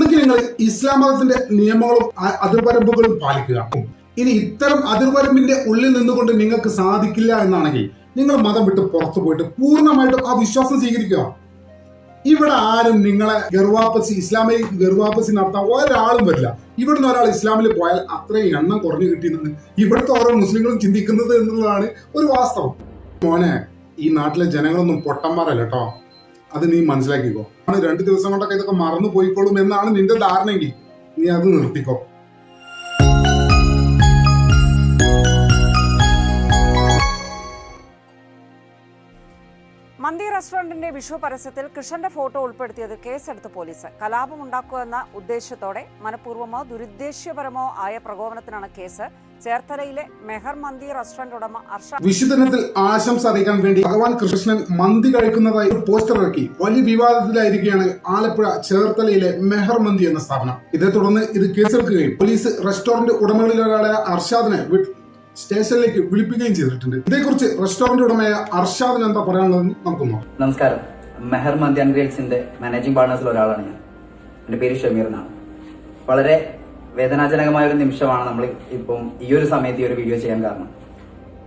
ഒന്നുകിൽ നിങ്ങൾ ഇസ്ലാം മതത്തിന്റെ നിയമങ്ങളും അതിർവരമ്പുകളും പാലിക്കുക. ഇനി ഇത്തരം അതിർവരമ്പിന്റെ ഉള്ളിൽ നിന്നുകൊണ്ട് നിങ്ങൾക്ക് സാധിക്കില്ല എന്നാണെങ്കിൽ നിങ്ങൾ മതം വിട്ട് പുറത്തു പോയിട്ട് പൂർണ്ണമായിട്ടും ആ വിശ്വാസം സ്വീകരിക്കുക. ഇവിടെ ആരും നിങ്ങളെ ഇസ്ലാമിക് ഗർവാപ്പസി നടത്താൻ ഒരാളും വരില്ല. ഇവിടുന്ന് ഒരാൾ ഇസ്ലാമിൽ പോയാൽ അത്രയും എണ്ണം കുറഞ്ഞു കിട്ടിയെന്നാണ് ഇവിടുത്തെ ഓരോ മുസ്ലിങ്ങളും ചിന്തിക്കുന്നത് എന്നുള്ളതാണ് ഒരു വാസ്തവം. മോനെ, ഈ നാട്ടിലെ ജനങ്ങളൊന്നും പൊട്ടന്മാരല്ല കേട്ടോ, അത് നീ മനസ്സിലാക്കിക്കോ. 2 ദിവസം കൊണ്ടൊക്കെ ഇതൊക്കെ മറന്നു പോയിക്കോളും എന്നാണ് നിന്റെ ധാരണയെങ്കിൽ നീ അത് നിർത്തിക്കോ. മന്തി റെസ്റ്റോറന്റിന്റെ വിഷു പരസ്യത്തിൽ കൃഷ്ണന്റെ ഫോട്ടോ ഉൾപ്പെടുത്തിയത് കേസെടുത്ത് പോലീസ്. കലാപമുണ്ടാക്കുമെന്ന ഉദ്ദേശത്തോടെ മനഃപൂർവ്വമോ ദുരുദ്ദേശ്യപരമോ ആയ പ്രകോപനത്തിനാണ് കേസ്. ചേർത്തലയിലെ മെഹർ മന്തി റെസ്റ്റോറന്റ് ഉടമ വിഷുദിനത്തിൽ ആശംസ അറിയിക്കാൻ വേണ്ടി ഭഗവാൻ കൃഷ്ണൻ മന്തി കഴിക്കുന്നതായി പോസ്റ്റർ ഇറക്കി വലിയ വിവാദത്തിലായിരിക്കുകയാണ് ആലപ്പുഴ ചേർത്തലയിലെ മെഹർ മന്തി എന്ന സ്ഥാപനം. ഇതേ തുടർന്ന് ഇത് കേസെടുക്കുകയും പോലീസ് റെസ്റ്റോറന്റ് ഉടമകളിൽ ഒരാളായ അർഷാദിനെ സ്റ്റേഷനിലേക്ക് വിളിപ്പിക്കുകയും ചെയ്തിട്ടുണ്ട്. ഇതേക്കുറിച്ച് റെസ്റ്റോറന്റ് ഉടമയായ അർഷാദിന് എന്താ പറയാനുള്ളതെന്ന് നമുക്ക് നോക്കാം. നമസ്കാരം. മെഹർ മന്തി ആൻഡ് ഗ്രിൽസിന്റെ മാനേജിംഗ് പാർട്ണേഴ്സിൽ ഒരാളാണ് ഞാൻ. എൻ്റെ പേര് ഷമീർ എന്നാണ്. വളരെ വേദനാജനകമായ ഒരു നിമിഷമാണ് നമ്മൾ ഇപ്പം ഈ ഒരു സമയത്ത് ഈ ഒരു വീഡിയോ ചെയ്യാൻ കാരണം.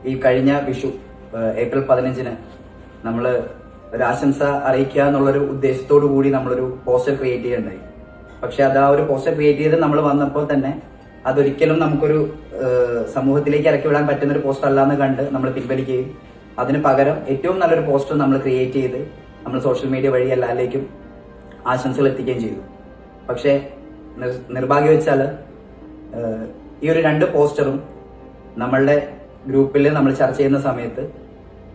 ഈ കഴിഞ്ഞ വിഷു ഏപ്രിൽ 15-ന് നമ്മൾ ഒരു ആശംസ അറിയിക്കുക എന്നുള്ളൊരു ഉദ്ദേശത്തോടു കൂടി നമ്മളൊരു പോസ്റ്റർ ക്രിയേറ്റ് ചെയ്യുകയുണ്ടായി. പക്ഷെ അത് ആ ഒരു പോസ്റ്റർ ക്രിയേറ്റ് ചെയ്ത് നമ്മൾ വന്നപ്പോൾ തന്നെ അതൊരിക്കലും നമുക്കൊരു സമൂഹത്തിലേക്ക് ഇറക്കി വിടാൻ പറ്റുന്ന ഒരു പോസ്റ്റർ അല്ലാന്ന് കണ്ട് നമ്മൾ പിൻവലിക്കുകയും അതിന് പകരം ഏറ്റവും നല്ലൊരു പോസ്റ്റർ നമ്മൾ ക്രിയേറ്റ് ചെയ്ത് നമ്മൾ സോഷ്യൽ മീഡിയ വഴി എല്ലാവരിലേക്കും ആശംസകൾ എത്തിക്കുകയും ചെയ്തു. പക്ഷേ നിർഭാഗ്യവശാൽ ഈ ഒരു 2 പോസ്റ്ററും നമ്മളുടെ ഗ്രൂപ്പിൽ നമ്മൾ ചർച്ച ചെയ്യുന്ന സമയത്ത്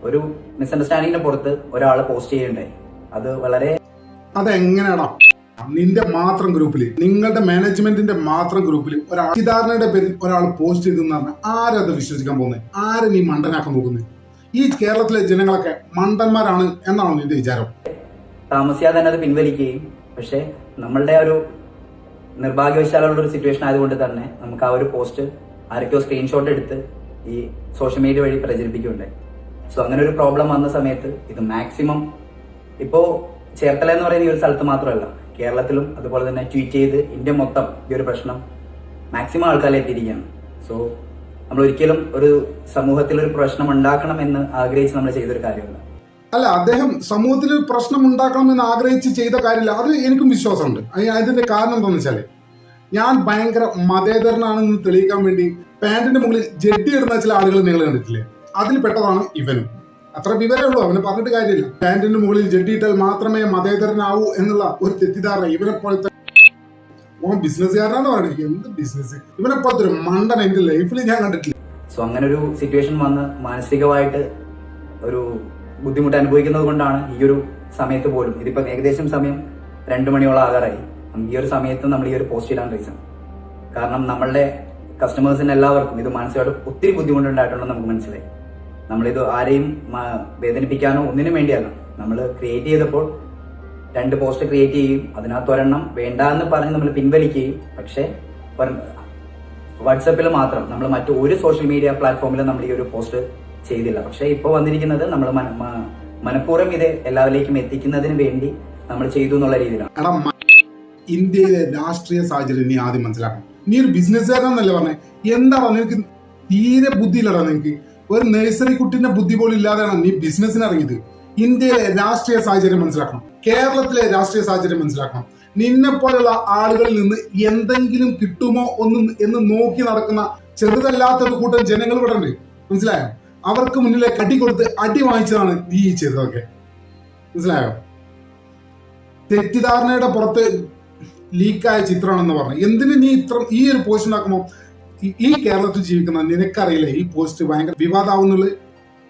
ഒരു മിസ്അണ്ടർസ്റ്റാൻഡിങ്ങിന് പുറത്ത് ഒരാൾ പോസ്റ്റ് ചെയ്യുകയുണ്ടായി. അത് വളരെ അതെങ്ങനെയാണോ നിന്റെ മാത്രം ഗ്രൂപ്പിൽ, നിങ്ങളുടെ മാനേജ്മെന്റിന്റെ മാത്രം ഗ്രൂപ്പിൽ ഒരാൾ സിദ്ധാരണയുടെ പേരിൽ ഒരാൾ പോസ്റ്റ് ചെയ്തെന്ന് പറഞ്ഞാൽ ആരത് വിശ്വസിക്കാൻ പോകുന്നത്? ആരെ നീ മണ്ടനാക്കാൻ നോക്കുന്നത്? ഈ കേരളത്തിലെ ജനങ്ങളൊക്കെ മണ്ടന്മാരാണ് എന്നാണോ നിന്റെ വിചാരം? താമസിയാതെ തന്നെ അത് പിൻവലിക്കുകയും, പക്ഷെ നമ്മളുടെ ഒരു നിർഭാഗ്യവശാലുള്ള ഒരു സിറ്റുവേഷൻ ആയതുകൊണ്ട് തന്നെ നമുക്ക് ആ ഒരു പോസ്റ്റ് ആരൊക്കെയോ സ്ക്രീൻഷോട്ട് എടുത്ത് ഈ സോഷ്യൽ മീഡിയ വഴി പ്രചരിപ്പിക്കുകയുണ്ടായി. സോ അങ്ങനെ ഒരു പ്രോബ്ലം വന്ന സമയത്ത് ഇത് മാക്സിമം ഇപ്പോ ചേർത്തല എന്ന് പറയുന്ന ഈ ഒരു സ്ഥലത്ത് മാത്രമല്ല, കേരളത്തിലും അതുപോലെ തന്നെ ട്വീറ്റ് ചെയ്ത് ഇന്ത്യ മൊത്തം ഈ ഒരു പ്രശ്നം മാക്സിമം ആൾക്കാരെ എത്തിയിരിക്കുകയാണ്. സോ നമ്മൾ ഒരിക്കലും ഒരു സമൂഹത്തിൽ ഒരു പ്രശ്നം ഉണ്ടാക്കണം എന്ന് ആഗ്രഹിച്ച് നമ്മൾ ചെയ്തൊരു കാര്യമല്ല. അല്ല, അദ്ദേഹം സമൂഹത്തിൽ ഒരു പ്രശ്നം ഉണ്ടാക്കണമെന്ന് ആഗ്രഹിച്ച് ചെയ്ത കാര്യമില്ല. അത് എനിക്കും വിശ്വാസമുണ്ട്. അതിന്റെ കാരണം എന്താണെന്ന് വെച്ചാല്, ഞാൻ ഭയങ്കര മതേതരനാണെന്ന് തെളിയിക്കാൻ വേണ്ടി പാന്റിന്റെ മുകളിൽ ജഡ്ഡി ഇടുന്ന ചില ആളുകൾ നിങ്ങൾ കണ്ടിട്ടില്ലേ? അതിൽ പെട്ടതാണ് ഇവനും. അത്ര വിവരമേ ഉള്ളൂ, അവന് പറഞ്ഞിട്ട് കാര്യമില്ല. പാന്റിന്റെ മുകളിൽ ജഡ്ഡി ഇട്ടാൽ മാത്രമേ മതേതരനാവൂ എന്നുള്ള ഒരു തെറ്റിദ്ധാരണ ഇവനെ പോലത്തെ ബിസിനസ്സുകാരനാന്ന് പറയുന്നത്. എന്ത് ബിസിനസ്? ഇവനെ പോലത്തെ ഒരു മണ്ടൻ എന്റെ ലൈഫിൽ ഞാൻ കണ്ടിട്ടില്ല. സോ അങ്ങനെ ഒരു സിറ്റുവേഷൻ വന്ന് മാനസികമായിട്ട് ഒരു ബുദ്ധിമുട്ട് അനുഭവിക്കുന്നത് കൊണ്ടാണ് ഈ ഒരു സമയത്ത് പോലും, ഇതിപ്പോ ഏകദേശം സമയം 2 മണിയോളം ആകാറായി, ഈ ഒരു സമയത്ത് നമ്മൾ ഈ ഒരു പോസ്റ്റ് ഇടാൻ റീസൺ കാരണം നമ്മളുടെ കസ്റ്റമേഴ്സിന് എല്ലാവർക്കും ഇത് മാനസികമായിട്ട് ഒത്തിരി ബുദ്ധിമുട്ടുണ്ടായിട്ടുണ്ടെന്ന് നമുക്ക് മനസ്സിലായി. നമ്മളിത് ആരെയും വേദനിപ്പിക്കാനോ ഒന്നിനും വേണ്ടിയല്ല. നമ്മൾ ക്രിയേറ്റ് ചെയ്തപ്പോൾ 2 പോസ്റ്റ് ക്രിയേറ്റ് ചെയ്യും, അതിനകത്ത് ഒരെണ്ണം വേണ്ട എന്ന് പറഞ്ഞ് നമ്മൾ പിൻവലിക്കുകയും, പക്ഷേ വാട്സപ്പിൽ മാത്രം, നമ്മൾ മറ്റു ഒരു സോഷ്യൽ മീഡിയ പ്ലാറ്റ്ഫോമിലും നമ്മൾ ഈ ഒരു പോസ്റ്റ് ചെയ്തില്ല. പക്ഷെ ഇപ്പോൾ വന്നിരിക്കുന്നത് നമ്മൾ മനഃപൂർവ്വം ഇത് എല്ലാവരിലേക്കും എത്തിക്കുന്നതിന് വേണ്ടി നമ്മൾ ചെയ്തു എന്നുള്ള രീതിയിലാണ്. ഇന്ത്യയിലെ രാഷ്ട്രീയ സാഹചര്യം നീ ആദ്യം മനസ്സിലാക്കണം. നീ ഒരു ബിസിനസ്സുകാരനല്ലേ പറഞ്ഞേ? എന്താണോ നിനക്ക് തീരെ ബുദ്ധിയില്ലടാ. നിനക്ക് ഒരു നഴ്സറി കുട്ടിന്റെ ബുദ്ധി പോലും ഇല്ലാതെയാണ് നീ ബിസിനസ്സിന് ഇറങ്ങിയത്. ഇന്ത്യയിലെ രാഷ്ട്രീയ സാഹചര്യം മനസ്സിലാക്കണം, കേരളത്തിലെ രാഷ്ട്രീയ സാഹചര്യം മനസ്സിലാക്കണം. നിന്നെ പോലുള്ള ആളുകളിൽ നിന്ന് എന്തെങ്കിലും കിട്ടുമോ എന്ന് നോക്കി നടക്കുന്ന ചെറുതല്ലാത്തൊരു കൂട്ടം ജനങ്ങൾ ഇവിടെ ഉണ്ട്. മനസ്സിലായോ? അവർക്ക് മുന്നിലേക്ക് അടി കൊടുത്ത് അടി വാങ്ങിച്ചതാണ് നീ ഈ ചെയ്തതൊക്കെ. മനസ്സിലായോ? തെറ്റിദ്ധാരണയുടെ പുറത്ത് ലീക്കായ ചിത്രമാണെന്ന് പറഞ്ഞു. എന്തിന് നീ ഈ ഒരു പോസ്റ്റ് ഉണ്ടാക്കുമ്പോൾ ഈ കേരളത്തിൽ ജീവിക്കുന്ന നിനക്കറിയില്ലേ ഈ പോസ്റ്റ് ഭയങ്കര വിവാദമാവുന്നുള്ളത്?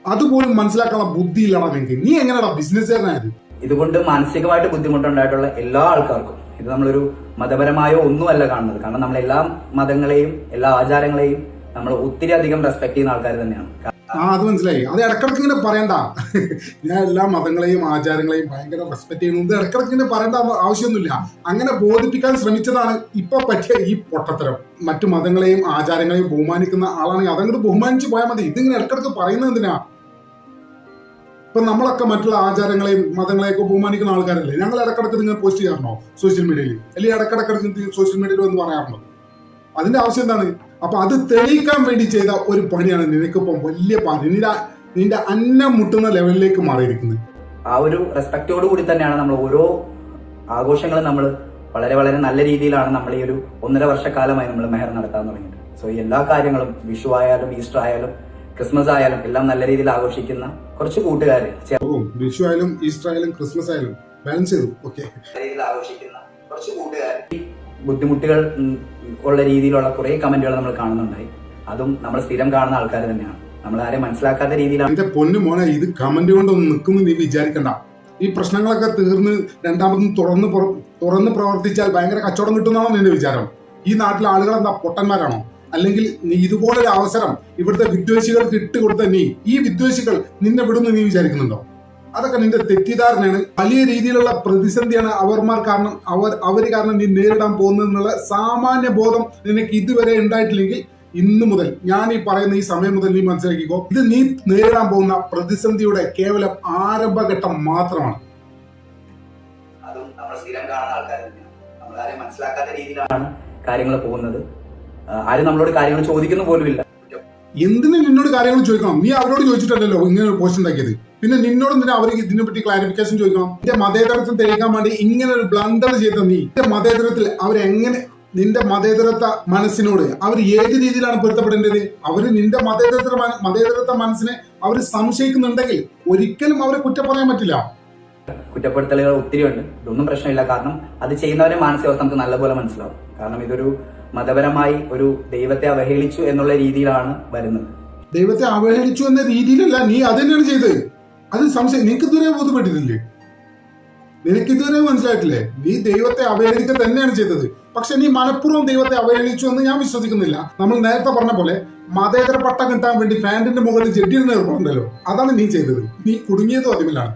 അതുപോലും മനസ്സിലാക്കാനുള്ള ബുദ്ധിയില്ലടാ നിനക്ക്. നീ എങ്ങനെയാടാ ബിസിനസ്സുകാരനായത്? ഇതുകൊണ്ട് മാനസികമായിട്ട് ബുദ്ധിമുട്ടുണ്ടായിട്ടുള്ള എല്ലാ ആൾക്കാർക്കും, ഇത് നമ്മളൊരു മതപരമായോ ഒന്നുമല്ല കാണുന്നത്. കാരണം നമ്മൾ എല്ലാ മതങ്ങളെയും എല്ലാ ആചാരങ്ങളെയും നമ്മൾ ഒത്തിരി അധികം റെസ്പെക്ട് ചെയ്യുന്ന ആൾക്കാർ തന്നെയാണ്. അത് മനസ്സിലായി. അത് ഇടക്കിടക്ക് ഇങ്ങനെ പറയണ്ട. ഞാൻ എല്ലാ മതങ്ങളെയും ആചാരങ്ങളെയും ഭയങ്കര റെസ്പെക്ട് ചെയ്യുന്നു. ഇത് ഇടക്കിടക്ക് ഇങ്ങനെ പറയേണ്ട ആവശ്യമൊന്നുമില്ല. അങ്ങനെ ബോധിപ്പിക്കാൻ ശ്രമിച്ചതാണ് ഇപ്പൊ പറ്റിയ ഈ പൊട്ടത്തരം. മറ്റു മതങ്ങളെയും ആചാരങ്ങളെയും ബഹുമാനിക്കുന്ന ആളാണെങ്കിൽ അതങ്ങോട്ട് ബഹുമാനിച്ച് പോയാൽ മതി. ഇതിങ്ങനെ ഇടക്കിടക്ക് പറയുന്നത് എന്തിനാ? ഇപ്പൊ നമ്മളൊക്കെ മറ്റുള്ള ആചാരങ്ങളെയും മതങ്ങളെയൊക്കെ ബഹുമാനിക്കുന്ന ആൾക്കാരല്ലേ. ഞങ്ങൾ ഇടക്കിടക്ക് നിങ്ങൾ പോസ്റ്റ് ചെയ്യാറുണ്ടോ സോഷ്യൽ മീഡിയയിൽ, അല്ലെങ്കിൽ ഇടക്കിടക്ക് സോഷ്യൽ മീഡിയയിൽ വന്ന് പറയാറുണ്ടോ? അതിന്റെ ആവശ്യം എന്താണ്? അപ്പൊ അത് തെളിയിക്കാൻ വേണ്ടി ചെയ്ത ഒരു പണിയാണ് നിനക്കിപ്പം വലിയ പണി, നിന്റെ അന്നം മുട്ടുന്ന ലെവലിലേക്ക് മാറിയിരിക്കുന്നത്. ആ ഒരു റെസ്പെക്റ്റോട് കൂടി തന്നെയാണ് നമ്മൾ ഓരോ ആഘോഷങ്ങളും നമ്മൾ വളരെ വളരെ നല്ല രീതിയിലാണ് നമ്മൾ ഈ ഒരു 1.5 വർഷക്കാലമായി നമ്മൾ മെഹർ നടത്താൻ തുടങ്ങിയത്. സോ ഈ എല്ലാ കാര്യങ്ങളും വിഷു ആയാലും ഈസ്റ്റർ ആയാലും ക്രിസ്മസ് ആയാലും എല്ലാം നല്ല രീതിയിൽ ആഘോഷിക്കുന്ന കുറച്ച് കൂട്ടുകാർ, വിഷു ആയാലും ഈസ്റ്റർ ആയാലും ക്രിസ്മസ് ആയാലും ബാലൻസ് ചെയ്തു. ഓക്കെ, രീതിയിൽ ആഘോഷിക്കുന്ന കുറച്ച് കൂട്ടുകാർ ബുദ്ധിമുട്ടുകൾ ഉള്ള രീതിയിലുള്ള കുറെ കമന്റുകൾ നമ്മൾ കാണുന്നുണ്ടായി. അതും നമ്മൾ സ്ഥിരം കാണുന്ന ആൾക്കാർ തന്നെയാണ്. നമ്മൾ ആരെയും മനസ്സിലാക്കാത്ത രീതിയിലാണ്. എന്റെ പൊന്നു മോനെ, ഇത് കമന്റ് കൊണ്ടൊന്നും നിൽക്കുന്നു നീ വിചാരിക്കണ്ട. ഈ പ്രശ്നങ്ങളൊക്കെ തീർന്ന് രണ്ടാമതും തുറന്ന് പ്രവർത്തിച്ചാൽ ഭയങ്കര കച്ചവടം കിട്ടുന്നതാണോ നിന്റെ വിചാരം? ഈ നാട്ടിലെ ആളുകൾ എന്താ പൊട്ടന്മാരാണോ? അല്ലെങ്കിൽ നീ ഇതുപോലൊരു അവസരം ഇവിടുത്തെ വിദ്വേഷികൾക്ക് ഇട്ടുകൊടുത്ത ഈ വിദ്വേഷികൾ നിന്നെ വിടുന്നു നീ വിചാരിക്കുന്നുണ്ടോ? അതൊക്കെ നിന്റെ തെറ്റിദ്ധാരണയാണ്. വലിയ രീതിയിലുള്ള പ്രതിസന്ധിയാണ് അവർ കാരണം നീ നേരിടാൻ പോകുന്നതെന്നുള്ള സാമാന്യ ബോധം നിനക്ക് ഇതുവരെ ഉണ്ടായിട്ടില്ലെങ്കിൽ ഇന്നു മുതൽ, ഞാൻ ഈ പറയുന്ന ഈ സമയം മുതൽ നീ മനസ്സിലാക്കിക്കോ, ഇത് നീ നേരിടാൻ പോകുന്ന പ്രതിസന്ധിയുടെ കേവലം ആരംഭഘട്ടം മാത്രമാണ്. അതും നമ്മൾ സ്ഥിരം കാണുന്ന ആൾക്കാർ തന്നെയാണ്. നമ്മൾ ആരെയും മനസ്സിലാക്കാത്ത രീതിയിലാണ് കാര്യങ്ങൾ പോകുന്നത്. ആരും നമ്മളോട് കാര്യങ്ങൾ ചോദിക്കുന്ന പോലുമില്ല. എന്തിനു നിന്നോട് കാര്യങ്ങൾ ചോദിക്കണം? നീ അവരോട് ചോദിച്ചിട്ടല്ലോ ഇങ്ങനെ ഒരു പോസ്റ്റ് ഉണ്ടാക്കിയത്. പിന്നെ നിന്നോട് എന്തിനാ അവർക്ക് ഇതിനെ പറ്റി ക്ലാരിഫിക്കേഷൻ ചോദിക്കണം? നിന്റെ മതേതരത്വം തെളിയിക്കാൻ വേണ്ടി ഇങ്ങനെ ഒരു ബ്ലണ്ടർ ചെയ്ത നീ നിന്റെ മതേതരത്തിൽ അവരെങ്ങനെ, നിന്റെ മതേതരത്വ മനസ്സിനോട് അവർ ഏത് രീതിയിലാണ് പൊരുത്തപ്പെടേണ്ടത്? അവര് നിന്റെ മതേതരത്വ മനസ്സിനെ അവർ സംശയിക്കുന്നുണ്ടെങ്കിൽ ഒരിക്കലും അവരെ കുറ്റം പറയാൻ പറ്റില്ല. കുറ്റപ്പെടുത്തലുകൾ ഒത്തിരി ഉണ്ട്. ഇതൊന്നും പ്രശ്നമില്ല. കാരണം അത് ചെയ്യുന്നവരെ മാനസികാവസ്ഥ നമുക്ക് നല്ലപോലെ മനസ്സിലാവും. കാരണം ഇതൊരു മതപരമായി ഒരു ദൈവത്തെ അവഹേളിച്ചു എന്നുള്ള രീതിയിലാണ് വരുന്നത്. ദൈവത്തെ അവഹേളിച്ചു എന്ന രീതിയിലല്ല, നീ അത് തന്നെയാണ് ചെയ്തത്. അത് സംശയം നിനക്ക് ഇതുവരെ ബോധ്യപ്പെട്ടിട്ടില്ലേ? നിനക്ക് ഇതുവരെ മനസ്സിലായിട്ടില്ലേ? നീ ദൈവത്തെ അവഹേളിക്കുക തന്നെയാണ് ചെയ്തത്. പക്ഷെ നീ മനഃപൂർവ്വം ദൈവത്തെ അവഹേളിച്ചു എന്ന് ഞാൻ വിശ്വസിക്കുന്നില്ല. നമ്മൾ നേരത്തെ പറഞ്ഞ പോലെ മതേതര പട്ടം കിട്ടാൻ വേണ്ടി ഫാൻറ്റിന്റെ മുകളിൽ ജഡ്ഡിയിരുന്ന ഏർപ്പെടുണ്ടല്ലോ, അതാണ് നീ ചെയ്തത്. നീ കുടുങ്ങിയതും അതിലാണ്.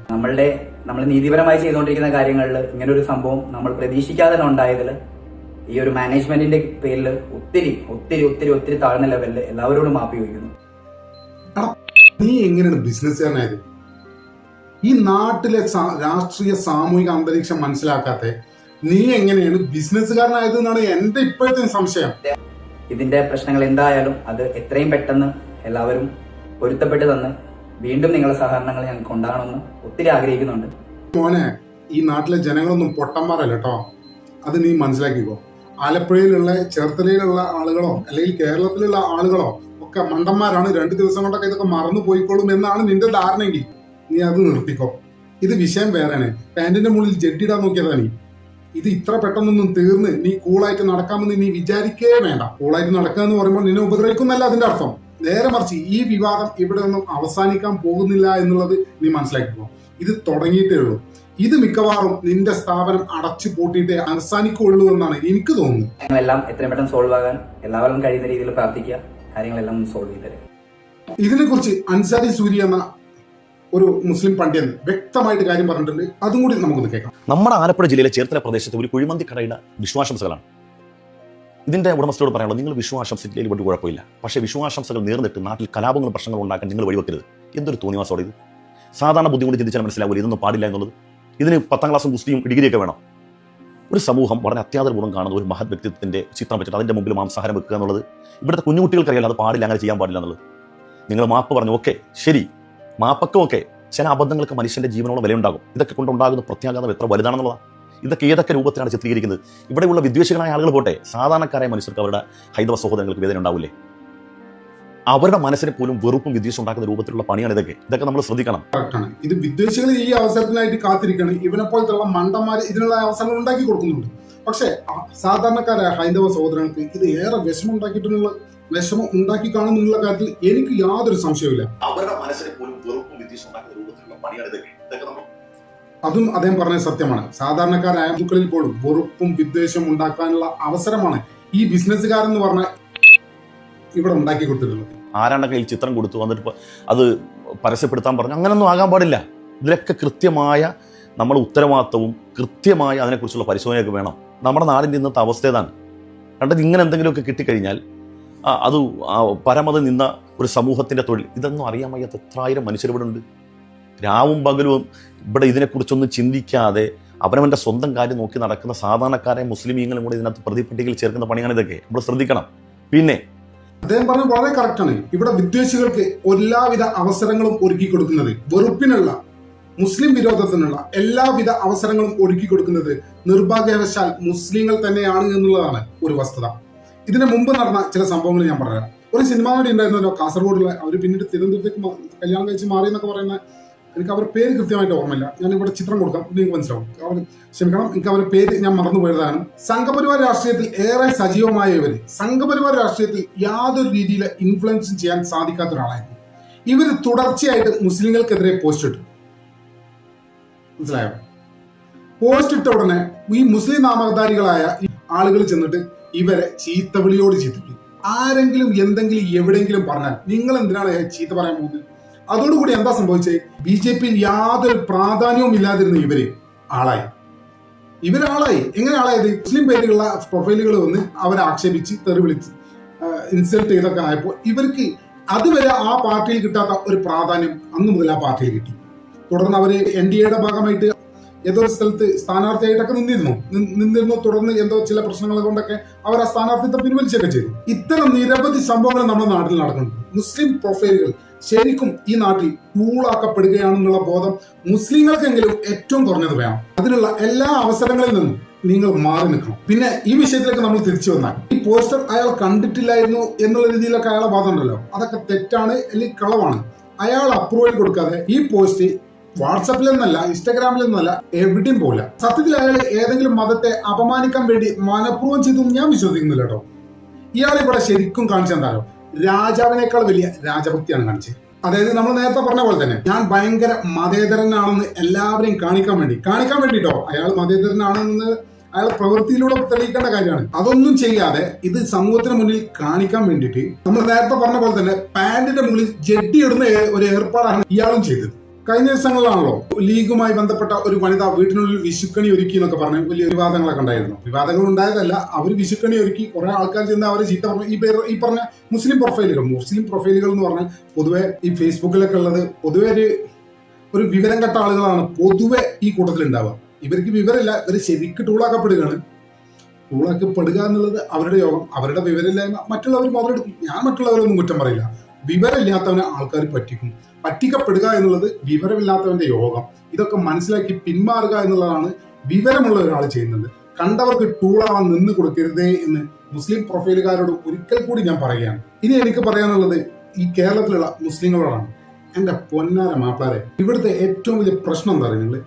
നമ്മൾ നീതിപരമായി ചെയ്തുകൊണ്ടിരിക്കുന്ന കാര്യങ്ങളിൽ ഇങ്ങനെ ഒരു സംഭവം നമ്മൾ പ്രതീക്ഷിക്കാതെ ഉണ്ടായതിൽ ഈ ഒരു മാനേജ്മെന്റിന്റെ പേരിൽ ഒത്തിരി ഒത്തിരി ഒത്തിരി ഒത്തിരി താഴ്ന്ന ലെവലിൽ എല്ലാവരോടും മാപ്പി ചോദിക്കുന്നു. നീ എങ്ങനെയാണ് ബിസിനസ്സുകാരനായത്? ഈ നാട്ടിലെ രാഷ്ട്രീയ സാമൂഹിക അന്തരീക്ഷം മനസ്സിലാക്കാത്ത നീ എങ്ങനെയാണ് ബിസിനസ്സുകാരനായത് എന്നാണ് എന്റെ ഇപ്പോഴത്തെ സംശയം. ഇതിന്റെ പ്രശ്നങ്ങൾ എന്തായാലും അത് എത്രയും പെട്ടെന്ന് എല്ലാവരും പൊരുത്തപ്പെട്ട് തന്ന് വീണ്ടും നിങ്ങളുടെ സഹകരണങ്ങൾ ഞങ്ങൾക്ക് ഉണ്ടാകണമെന്ന് ഒത്തിരി ആഗ്രഹിക്കുന്നുണ്ട്. മോനെ, ഈ നാട്ടിലെ ജനങ്ങളൊന്നും പൊട്ടന്മാരല്ല കേട്ടോ, അത് നീ മനസ്സിലാക്കിക്കോ. ആലപ്പുഴയിലുള്ള ചേർത്തലയിലുള്ള ആളുകളോ അല്ലെങ്കിൽ കേരളത്തിലുള്ള ആളുകളോ ഒക്കെ മണ്ടന്മാരാണ്. 2 ദിവസം കൊണ്ടൊക്കെ ഇതൊക്കെ മറന്നു പോയിക്കോളും എന്നാണ് നിന്റെ ധാരണയെങ്കിൽ നീ അത് നിർത്തിക്കോ. ഇത് വിഷയം വേറെയാണ്. പാന്റിന്റെ മുകളിൽ ജഡ്ഡിടാൻ നോക്കിയതാ നീ. ഇത് ഇത്ര പെട്ടെന്നൊന്നും തീർന്ന് നീ കൂളായിട്ട് നടക്കാമെന്ന് നീ വിചാരിക്കേ വേണ്ട. കൂളായിട്ട് നടക്കുക എന്ന് പറയുമ്പോൾ നിന്നെ ഉപദ്രവിക്കുന്നല്ല അതിന്റെ അർത്ഥം. നേരെ മറിച്ച് ഈ വിവാദം ഇവിടെ ഒന്നും അവസാനിക്കാൻ പോകുന്നില്ല എന്നുള്ളത് നീ മനസ്സിലാക്കിക്കോ. ഇത് തുടങ്ങിയിട്ടേ ഉള്ളൂ. ഇത് മിക്കവാറും നിന്റെ സ്ഥാപനം അടച്ചു പൂട്ടിയിട്ടേ അവസാനിക്കുള്ളൂ എന്നാണ് എനിക്ക് തോന്നുന്നത്. എല്ലാം എത്രയും പെട്ടെന്ന് സോൾവ് ആകാൻ എല്ലാവരും കഴിയുന്ന രീതിയിൽ പ്രാർത്ഥിക്കുക. കാര്യങ്ങളെല്ലാം സോൾവ് ചെയ്ത് തരും. ഇതിനെക്കുറിച്ച് അൻസാരി സൂരി എന്ന ഒരു മുസ്ലിം പണ്ഡിതൻ വ്യക്തമായിട്ട് കാര്യം പറഞ്ഞിട്ടുണ്ട്. അതും കൂടി നമുക്കൊന്ന് കേൾക്കാം. നമ്മുടെ ആലപ്പുഴ ജില്ലയിലെ ചേർത്തല പ്രദേശത്തെ ഒരു കുഴിമന്തി കടയുടെ വിശ്വാസംസകളാണ്. ഇതിന്റെ ഉടമസ്ഥരോട് പറയാനുള്ളത്, നിങ്ങൾ വിശ്വാസംസയിൽ ഇവിടെ കുഴപ്പമില്ല, പക്ഷേ വിശ്വാസംസകൾ നേർന്നിട്ട് നാട്ടിൽ കലാപങ്ങളും പ്രശ്നങ്ങളും ഉണ്ടാക്കാൻ നിങ്ങൾ വഴിവെക്കരുത്. എന്തൊരു തോന്നിവാസോടെ ഇത്! സാധാരണ ബുദ്ധി കൊണ്ട് ചിന്തിച്ചാൽ മനസ്സിലാവില്ല ഇതൊന്നും പാടില്ല എന്നുള്ളത്. ഇതിന് 10ാം ക്ലാസ്സും ഗുസ്തിയും ഡിഗ്രിയൊക്കെ വേണം. ഒരു സമൂഹം വളരെ അത്യാദരപൂർവ്വം കാണുന്ന ഒരു മഹത് വ്യക്തിത്വത്തിന്റെ ചിത്രം വെച്ചിട്ട് അതിന്റെ മുമ്പിൽ മാംസാഹാരം വെക്കുക എന്നുള്ളത് ഇവിടുത്തെ കുഞ്ഞുകുട്ടികൾക്കറിയാലോ, അത് പാടില്ല, അങ്ങനെ ചെയ്യാൻ പാടില്ല എന്നുള്ളത്. നിങ്ങൾ മാപ്പ് പറഞ്ഞു, ഓക്കെ ശരി, മാപ്പൊക്കെ ഓക്കെ. ചില അബദ്ധങ്ങൾക്ക് മനുഷ്യന്റെ ജീവനോളം വിലയുണ്ടാകും. ഇതൊക്കെ കൊണ്ടുണ്ടാകുന്ന പ്രത്യാഘാതം എത്ര വലുതാണെന്നുള്ളതാണ്. ഇതൊക്കെ ഏതൊക്കെ രൂപത്തിലാണ് ചിത്രീകരിക്കുന്നത്? ഇവിടെയുള്ള വിദ്വേഷികളായ ആളുകൾ പോട്ടെ, സാധാരണക്കാരായ മനുഷ്യർക്ക് അവരുടെ ഹൈന്ദവ സഹോദരങ്ങൾക്ക് വേദന ഉണ്ടാവില്ലേ? അവരുടെ മനസ്സിനെ പോലും വെറുപ്പും വിദ്വേഷം ഉണ്ടാക്കുന്ന രൂപത്തിലുള്ള പണിയാണ് ഇതൊക്കെ നമ്മൾ ശ്രദ്ധിക്കണം. ഇത് വിദ്വേഷികൾ ഈ അവസരത്തിനായിട്ട് കാത്തിരിക്കണം. ഇവനെ പോലത്തുള്ള മണ്ടന്മാർ ഇതിനുള്ള അവസരങ്ങൾ ഉണ്ടാക്കി കൊടുക്കുന്നുണ്ട്. പക്ഷെ സാധാരണക്കാരായ ഹൈന്ദവ സഹോദരങ്ങൾക്ക് ഇത് ഏറെ വിഷമം ഉണ്ടാക്കി കാണുന്നുള്ള കാര്യത്തിൽ എനിക്ക് യാതൊരു സംശയവുമില്ല. അവരുടെ മനസ്സിനെ പോലും വെറുപ്പും വിദ്വേഷം ഉണ്ടാക്കുന്ന രൂപത്തിലുള്ള പണിയാണ് ഇതൊക്കെ നമ്മൾ. അതും അദ്ദേഹം പറഞ്ഞ സത്യമാണ്. സാധാരണക്കാരായ ഹിന്ദുക്കളിൽ പോലും വെറുപ്പും വിദ്വേഷം ഉണ്ടാക്കാനുള്ള അവസരമാണ് ഈ ബിസിനസ്സുകാരെന്ന് പറഞ്ഞ ഇവിടെ ഉണ്ടാക്കി കൊടുത്തിട്ടുള്ളത്. ആരാണ്ട് കയ്യിൽ ചിത്രം കൊടുത്തു വന്നിട്ട് അത് പരസ്യപ്പെടുത്താൻ പറഞ്ഞു, അങ്ങനൊന്നും ആകാൻ പാടില്ല. ഇതിലൊക്കെ കൃത്യമായ നമ്മൾ ഉത്തരവാദിത്വവും കൃത്യമായ അതിനെക്കുറിച്ചുള്ള പരിശോധനയൊക്കെ വേണം. നമ്മുടെ നാടിൻ്റെ ഇന്നത്തെ അവസ്ഥ ഏതാണ്? കണ്ടത് ഇങ്ങനെ എന്തെങ്കിലുമൊക്കെ കിട്ടിക്കഴിഞ്ഞാൽ അത് പരമത നിന്ന ഒരു സമൂഹത്തിൻ്റെ തൊഴിൽ, ഇതൊന്നും അറിയാൻ വയ്യാത്ത എത്രായിരം മനുഷ്യരിവിടെ ഉണ്ട്. രാവും പകലും ഇവിടെ ഇതിനെക്കുറിച്ചൊന്നും ചിന്തിക്കാതെ അവനവൻ്റെ സ്വന്തം കാര്യം നോക്കി നടക്കുന്ന സാധാരണക്കാരെ മുസ്ലിമീങ്ങളും കൂടി ഇതിനകത്ത് പ്രതിപട്ടികയിൽ ചേർക്കുന്ന പണിയാണ് ഇതൊക്കെ. നമ്മൾ ശ്രദ്ധിക്കണം. പിന്നെ അദ്ദേഹം പറഞ്ഞത് വളരെ കറക്റ്റാണ്. ഇവിടെ വിദ്വേഷികൾക്ക് എല്ലാവിധ അവസരങ്ങളും ഒരുക്കി കൊടുക്കുന്നത്, വെറുപ്പിനുള്ള മുസ്ലിം വിരോധത്തിനുള്ള എല്ലാവിധ അവസരങ്ങളും ഒരുക്കി കൊടുക്കുന്നത് നിർഭാഗ്യവശാൽ മുസ്ലിങ്ങൾ തന്നെയാണ് എന്നുള്ളതാണ് ഒരു വസ്തുത. ഇതിനു മുമ്പ് നടന്ന ചില സംഭവങ്ങൾ ഞാൻ പറയാം. ഒരു സിനിമ നടി ഉണ്ടായിരുന്നല്ലോ കാസർഗോഡുള്ള, അവർ പിന്നീട് തിരുവനന്തപുരത്തേക്ക് കല്യാണം കഴിച്ച് മാറി എന്നൊക്കെ പറയുന്ന, എനിക്ക് അവരുടെ പേര് കൃത്യമായിട്ട് ഓർമ്മയില്ല. ഞാൻ ഇവിടെ ചിത്രം കൊടുക്കാം, നിങ്ങൾക്ക് മനസ്സിലാവും. ക്ഷമിക്കണം, എനിക്ക് അവരുടെ പേര് ഞാൻ മറന്നുപോയതാണ്. സംഘപരിവാർ രാഷ്ട്രീയത്തിൽ ഏറെ സജീവമായ ഇവര് സംഘപരിവാർ രാഷ്ട്രീയത്തിൽ യാതൊരു രീതിയിലെ ഇൻഫ്ലുവൻസും ചെയ്യാൻ സാധിക്കാത്ത ഒരാളായിരുന്നു. ഇവർ തുടർച്ചയായിട്ട് മുസ്ലിങ്ങൾക്കെതിരെ പോസ്റ്റ് ഇട്ടു. മനസ്സിലായോ? പോസ്റ്റ് ഇട്ട ഉടനെ ഈ മുസ്ലിം നാമധാരികളായ ആളുകൾ ചെന്നിട്ട് ഇവരെ ചീത്തവിളിയോട് ചീത്തവിളി. ആരെങ്കിലും എന്തെങ്കിലും എവിടെയെങ്കിലും പറഞ്ഞാൽ നിങ്ങൾ എന്തിനാണ് ചീത്ത പറയാൻ പോകുന്നത്? അതോടുകൂടി എന്താ സംഭവിച്ചത്? BJP യാതൊരു പ്രാധാന്യവും ഇല്ലാതിരുന്ന ഇവര് ആളായി. എങ്ങനെ ആളായത്? മുസ്ലിം പേരുള്ള പ്രൊഫൈലുകൾ വന്ന് അവരെ ആക്ഷേപിച്ച് തെറി വിളിച്ച് ഇൻസൾട്ട് ചെയ്തൊക്കെ ആയപ്പോൾ ഇവർക്ക് അതുവരെ ആ പാർട്ടിയിൽ കിട്ടാത്ത ഒരു പ്രാധാന്യം അന്ന് മുതൽ ആ പാർട്ടിയിൽ കിട്ടി. തുടർന്ന് അവര് NDAയുടെ ഭാഗമായിട്ട് ഏതോ സ്ഥലത്ത് സ്ഥാനാർത്ഥിയായിട്ടൊക്കെ നിന്നിരുന്നു. തുടർന്ന് എന്തോ ചില പ്രശ്നങ്ങൾ കൊണ്ടൊക്കെ അവർ ആ സ്ഥാനാർത്ഥിത്വം പിൻവലിച്ചൊക്കെ ചെയ്തു. ഇത്തരം നിരവധി സംഭവങ്ങൾ നമ്മുടെ നാട്ടിൽ നടക്കുന്നുണ്ട്. മുസ്ലിം പ്രൊഫൈലുകൾ ശരിക്കും ഈ നാട്ടിൽ കൂളാക്കപ്പെടുകയാണെന്നുള്ള ബോധം മുസ്ലിങ്ങൾക്കെങ്കിലും ഏറ്റവും കുറഞ്ഞത് വേണം. അതിനുള്ള എല്ലാ അവസരങ്ങളിൽ നിന്നും നിങ്ങൾ മാറി നിൽക്കണം. പിന്നെ ഈ വിഷയത്തിലേക്ക് നമ്മൾ തിരിച്ചു വന്നാൽ, ഈ പോസ്റ്റർ അയാൾ കണ്ടിട്ടില്ലായിരുന്നു എന്നുള്ള രീതിയിലൊക്കെ അയാളെ വാദം ഉണ്ടല്ലോ, അതൊക്കെ തെറ്റാണ്, അല്ലെങ്കിൽ കളവാണ്. അയാൾ അപ്രൂവൽ കൊടുക്കാതെ ഈ പോസ്റ്റ് വാട്സാപ്പിൽ നിന്നല്ല, ഇൻസ്റ്റാഗ്രാമിൽ നിന്നല്ല, എവിടെയും പോകില്ല. സത്യത്തിൽ അയാൾ ഏതെങ്കിലും മതത്തെ അപമാനിക്കാൻ വേണ്ടി മനഃപൂർവ്വം ചെയ്തും ഞാൻ വിശ്വസിക്കുന്നില്ല കേട്ടോ. ഇയാൾ ഇവിടെ ശരിക്കും കാണിച്ചെന്താണോ, രാജാവിനേക്കാൾ വലിയ രാജഭക്തിയാണ് കാണിച്ചത്. അതായത് നമ്മൾ നേരത്തെ പറഞ്ഞ പോലെ തന്നെ ഞാൻ ഭയങ്കര മതേതരനാണെന്ന് എല്ലാവരെയും കാണിക്കാൻ വേണ്ടിട്ടോ, അയാൾ മതേതരനാണെന്ന് അയാൾ പ്രവൃത്തിയിലൂടെ തെളിയിക്കേണ്ട കാര്യമാണ്. അതൊന്നും ചെയ്യാതെ ഇത് സമൂഹത്തിന് മുന്നിൽ കാണിക്കാൻ വേണ്ടിയിട്ട് നമ്മൾ നേരത്തെ പറഞ്ഞ പോലെ തന്നെ പാന്റിന്റെ മുകളിൽ ജഡ്ഡി ഇടുന്ന ഒരു ഏർപ്പാടാണ് ഇയാളും ചെയ്തത്. കഴിഞ്ഞ ദിവസങ്ങളിലാണല്ലോ ലീഗുമായി ബന്ധപ്പെട്ട ഒരു വനിത വീട്ടിനുള്ളിൽ വിഷുക്കണി ഒരുക്കി എന്നൊക്കെ പറഞ്ഞ് വലിയ വിവാദങ്ങളൊക്കെ ഉണ്ടായിരുന്നു. വിവാദങ്ങൾ ഉണ്ടായതല്ല, അവർ വിഷുക്കണി ഒരുക്കി കുറെ ആൾക്കാർ ചെന്ന് അവരെ ചീത്ത പറഞ്ഞു. ഈ പറഞ്ഞ മുസ്ലിം പ്രൊഫൈലുകൾ എന്ന് പറഞ്ഞാൽ പൊതുവെ ഈ ഫേസ്ബുക്കിലൊക്കെ ഉള്ളത് പൊതുവെ ഒരു വിവരം കെട്ട ആളുകളാണ് പൊതുവെ ഈ കൂട്ടത്തിൽ ഉണ്ടാവുക. ഇവർക്ക് വിവരമില്ല, ഇവർ ശരിക്ക് ടൂളാക്കപ്പെടുക എന്നുള്ളത് അവരുടെ യോഗം, അവരുടെ വിവരമില്ലായ്മ മറ്റുള്ളവർ മുതലെടുക്കും. ഞാൻ മറ്റുള്ളവരൊന്നും കുറ്റം പറയില്ല. വിവരമില്ലാത്തവനെ ആൾക്കാർ പറ്റിക്കപ്പെടുക എന്നുള്ളത് വിവരമില്ലാത്തവന്റെ യോഗം. ഇതൊക്കെ മനസ്സിലാക്കി പിന്മാറുക എന്നുള്ളതാണ് വിവരമുള്ള ഒരാൾ ചെയ്യുന്നത്. കണ്ടവർക്ക് ടൂളാവാൻ നിന്ന് കൊടുക്കരുതേ എന്ന് മുസ്ലിം പ്രൊഫൈലുകാരോട് ഒരിക്കൽ കൂടി ഞാൻ പറയുകയാണ്. ഇനി എനിക്ക് പറയാനുള്ളത് ഈ കേരളത്തിലുള്ള മുസ്ലിങ്ങളോടാണ്. എന്റെ പൊന്നാര മാപ്പിളാരെ, ഇവിടുത്തെ ഏറ്റവും വലിയ പ്രശ്നം എന്താ പറയുക,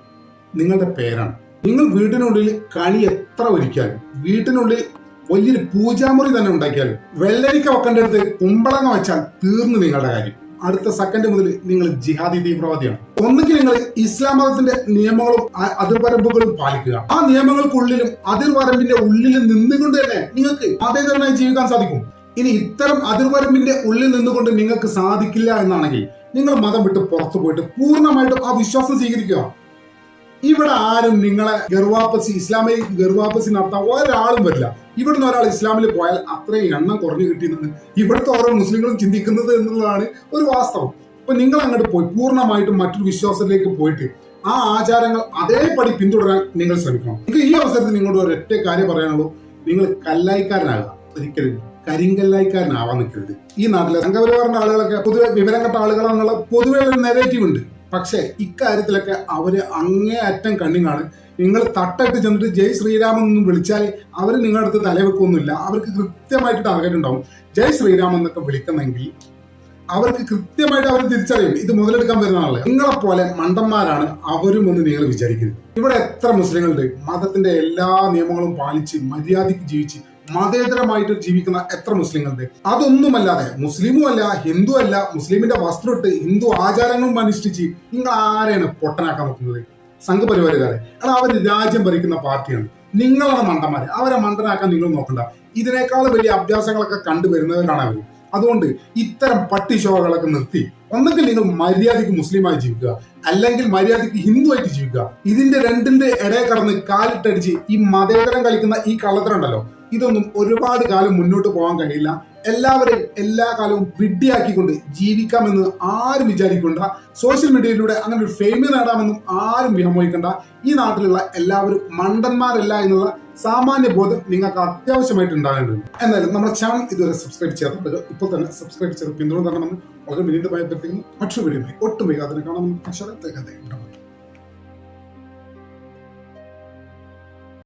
നിങ്ങളുടെ പേരാണ്. നിങ്ങൾ വീട്ടിനുള്ളിൽ കണി എത്ര ഒരുക്കിയാലും, വീട്ടിനുള്ളിൽ വലിയൊരു പൂജാമുറി തന്നെ ഉണ്ടാക്കിയാലും, വെള്ളരിക്ക വെക്കേണ്ടടുത്ത് കുമ്പളങ്ങ വെച്ചാൽ തീർന്നു നിങ്ങളുടെ കാര്യം. അടുത്ത സെക്കൻഡ് മുതൽ നിങ്ങൾ ജിഹാദി തീവ്രവാദിയാണ്. ഒന്നുകിൽ നിങ്ങൾ ഇസ്ലാം മതത്തിന്റെ നിയമങ്ങളും അതിർവരമ്പുകളും പാലിക്കുക. ആ നിയമങ്ങൾക്കുള്ളിലും അതിർവരമ്പിന്റെ ഉള്ളിലും നിന്നുകൊണ്ട് തന്നെ നിങ്ങൾക്ക് മതേതരനായി ജീവിക്കാൻ സാധിക്കും. ഇനി ഇത്തരം അതിർവരമ്പിന്റെ ഉള്ളിൽ നിന്നുകൊണ്ട് നിങ്ങൾക്ക് സാധിക്കില്ല എന്നാണെങ്കിൽ നിങ്ങൾ മതം വിട്ട് പുറത്തു പോയിട്ട് പൂർണ്ണമായിട്ടും ആ വിശ്വാസം സ്വീകരിക്കുക. ഇവിടെ ആരും നിങ്ങളെ ഇസ്ലാമിക ഗർവാപ്പസി നടത്താൻ ഒരാളും വരില്ല. ഇവിടുന്ന് ഒരാൾ ഇസ്ലാമിൽ പോയാൽ അത്രയും എണ്ണം കുറഞ്ഞു കിട്ടിയെന്നാണ് ഇവിടുത്തെ ഓരോ മുസ്ലിങ്ങളും ചിന്തിക്കുന്നത് എന്നുള്ളതാണ് ഒരു വാസ്തവം. അപ്പൊ നിങ്ങൾ അങ്ങോട്ട് പോയി പൂർണ്ണമായിട്ടും മറ്റൊരു വിശ്വാസത്തിലേക്ക് പോയിട്ട് ആ ആചാരങ്ങൾ അതേപടി പിന്തുടരാൻ നിങ്ങൾ ശ്രമിക്കണം. നിങ്ങൾക്ക് ഈ അവസരത്തിൽ നിങ്ങളോട് ഒരൊറ്റ കാര്യം പറയാനുള്ളൂ, നിങ്ങൾ കല്ലായിക്കാരനാകുക, ഒരിക്കലും കരിങ്കല്ലായിക്കാരനാവാൻ നിൽക്കരുത്. ഈ നാട്ടിലെ സംഘപരിവാറിന്റെ ആളുകളൊക്കെ പൊതുവെ വിവരം കെട്ട ആളുകളാണെന്നുള്ള പൊതുവെ ഒരു നെഗറ്റീവ് ഉണ്ട്. പക്ഷെ ഇക്കാര്യത്തിലൊക്കെ അവര് അങ്ങേ അറ്റം കണ്ണിങ്ങാണ്. നിങ്ങൾ തട്ടായിട്ട് ചെന്നിട്ട് ജയ് ശ്രീരാമൻ എന്ന് വിളിച്ചാൽ അവർ നിങ്ങളുടെ അടുത്ത് തലവെക്കൊന്നുമില്ല. അവർക്ക് കൃത്യമായിട്ട് ടാർഗറ്റ് ഉണ്ടാവും. ജയ് ശ്രീരാമൻ എന്നൊക്കെ വിളിക്കുന്നെങ്കിൽ അവർക്ക് കൃത്യമായിട്ട് അവർ തിരിച്ചറിയും ഇത് മുതലെടുക്കാൻ വരുന്ന ആള്. നിങ്ങളെപ്പോലെ മണ്ടന്മാരാണ് അവരും എന്ന് നിങ്ങൾ വിചാരിക്കുന്നത്. ഇവിടെ എത്ര മുസ്ലിങ്ങളുണ്ട് മതത്തിന്റെ എല്ലാ നിയമങ്ങളും പാലിച്ച് മര്യാദയ്ക്ക് ജീവിച്ച് മതേതരമായിട്ട് ജീവിക്കുന്ന എത്ര മുസ്ലിങ്ങളുണ്ട്? അതൊന്നുമല്ലാതെ മുസ്ലിമും അല്ല ഹിന്ദു അല്ല, മുസ്ലിമിന്റെ വസ്ത്രമിട്ട് ഹിന്ദു ആചാരങ്ങളും അനുഷ്ഠിച്ച് നിങ്ങൾ ആരെയാണ് പൊട്ടനാക്കാൻ നോക്കുന്നത്? സംഘപരിവാരുകാരെ. കാരണം അവർ രാജ്യം ഭരിക്കുന്ന പാർട്ടിയാണ്. നിങ്ങളാണ് മണ്ടന്മാര്. അവരെ മണ്ടനാക്കാൻ നിങ്ങൾ നോക്കണ്ട. ഇതിനേക്കാൾ വലിയ അഭ്യാസങ്ങളൊക്കെ കണ്ടുവരുന്നവരാണ് അവർ. അതുകൊണ്ട് ഇത്തരം പട്ടി ഷോകളൊക്കെ നിർത്തി ഒന്നെങ്കിൽ നിങ്ങൾ മര്യാദയ്ക്ക് മുസ്ലിമായി ജീവിക്കുക, അല്ലെങ്കിൽ മര്യാദയ്ക്ക് ഹിന്ദു ആയിട്ട് ജീവിക്കുക. ഇതിന്റെ രണ്ടിന്റെ ഇടയിൽ കടന്ന് കാലിട്ടടിച്ച് ഈ മതേതരം കളിക്കുന്ന ഈ കള്ളത്തരം ഉണ്ടല്ലോ, ഇതൊന്നും ഒരുപാട് കാലം മുന്നോട്ട് പോകാൻ കഴിയില്ല. എല്ലാവരെയും എല്ലാ കാലവും വിഡ്ഢിയാക്കിക്കൊണ്ട് ജീവിക്കാമെന്ന് ആരും വിചാരിക്കണ്ട. സോഷ്യൽ മീഡിയയിലൂടെ അങ്ങനെ ഒരു ഫെയിം നേടാമെന്നും ആരും വിഹമോഹിക്കണ്ട. ഈ നാട്ടിലുള്ള എല്ലാവരും മണ്ടന്മാരല്ല എന്നുള്ള സാമാന്യ ബോധം നിങ്ങൾക്ക് അത്യാവശ്യമായിട്ട് ഉണ്ടാകേണ്ടതുണ്ട്. എന്നാലും നമ്മുടെ ചാനൽ ഇതുവരെ സബ്സ്ക്രൈബ് ചെയ്യാത്തവർക്ക് ഇപ്പോൾ തന്നെ സബ്സ്ക്രൈബ് ചെയ്ത് പിന്തുണ തരണമെന്ന് വളരെ വിനീതമായി അഭ്യർത്ഥിക്കുന്നു. മറ്റൊരു വീഡിയോ ഒട്ടും വൈകാതെ കാണാമെന്ന്